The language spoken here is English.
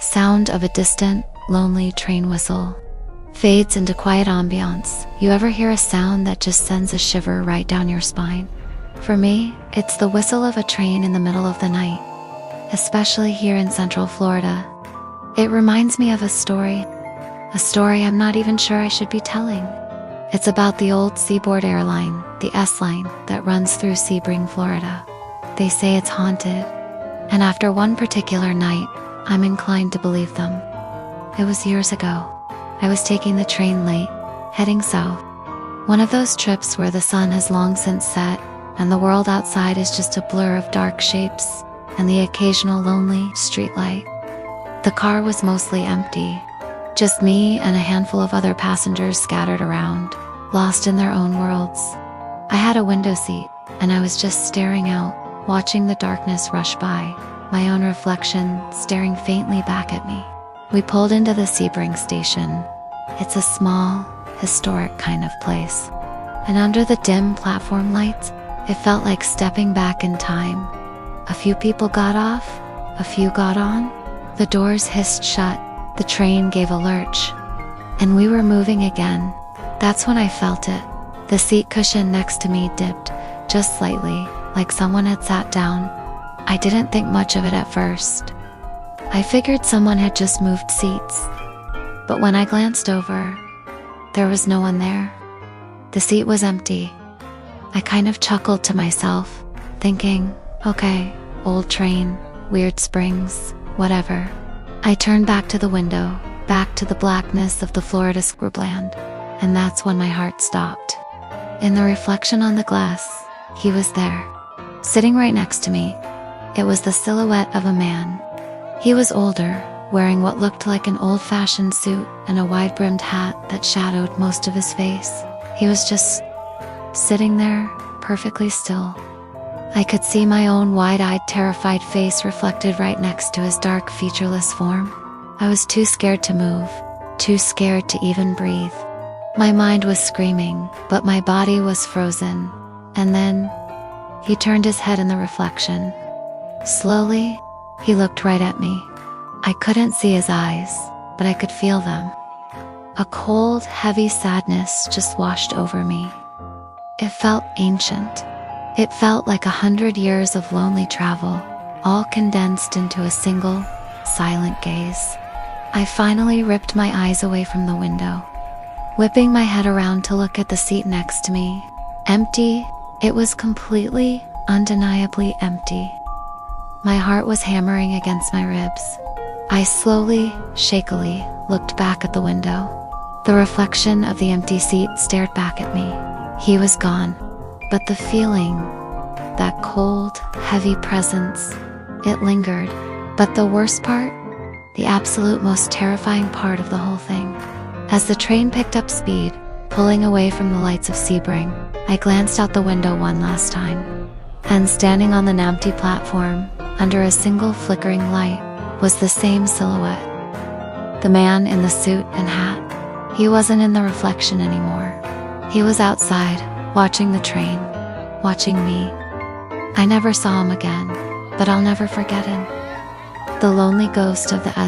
Sound of a distant, lonely train whistle fades into quiet ambiance. You ever hear a sound that just sends a shiver right down your spine? For me, it's the whistle of a train in the middle of the night, especially here in Central Florida. It reminds me of a story I'm not even sure I should be telling. It's about the old Seaboard airline, the S-Line, that runs through Sebring, Florida. They say it's haunted, and after one particular night, I'm inclined to believe them. It was years ago. I was taking the train late, heading south. One of those trips where the sun has long since set, and the world outside is just a blur of dark shapes and the occasional lonely streetlight. The car was mostly empty, just me and a handful of other passengers scattered around, lost in their own worlds. I had a window seat, and I was just staring out, watching the darkness rush by, my own reflection staring faintly back at me. We pulled into the Sebring station. It's a small, historic kind of place, and under the dim platform lights, it felt like stepping back in time. A few people got off, a few got on, the doors hissed shut, the train gave a lurch, and we were moving again. That's when I felt it. The seat cushion next to me dipped, just slightly, like someone had sat down. I didn't think much of it at first. I figured someone had just moved seats. But when I glanced over, there was no one there. The seat was empty. I kind of chuckled to myself, thinking, okay, old train, weird springs, whatever. I turned back to the window, back to the blackness of the Florida scrubland, and that's when my heart stopped. In the reflection on the glass, he was there, sitting right next to me. It was the silhouette of a man. He was older, wearing what looked like an old-fashioned suit and a wide-brimmed hat that shadowed most of his face. He was just sitting there, perfectly still. I could see my own wide-eyed, terrified face reflected right next to his dark, featureless form. I was too scared to move, too scared to even breathe. My mind was screaming, but my body was frozen. And then, he turned his head in the reflection. Slowly, he looked right at me. I couldn't see his eyes, but I could feel them. A cold, heavy sadness just washed over me. It felt ancient. It felt like 100 years of lonely travel, all condensed into a single, silent gaze. I finally ripped my eyes away from the window, whipping my head around to look at the seat next to me. Empty. It was completely, undeniably empty. My heart was hammering against my ribs. I slowly, shakily, looked back at the window. The reflection of the empty seat stared back at me. He was gone. But the feeling, that cold, heavy presence, it lingered. But the worst part, the absolute most terrifying part of the whole thing. As the train picked up speed, pulling away from the lights of Sebring, I glanced out the window one last time. And standing on an empty platform, under a single flickering light, was the same silhouette. The man in the suit and hat. He wasn't in the reflection anymore. He was outside, watching the train, watching me. I never saw him again, but I'll never forget him. The lonely ghost of the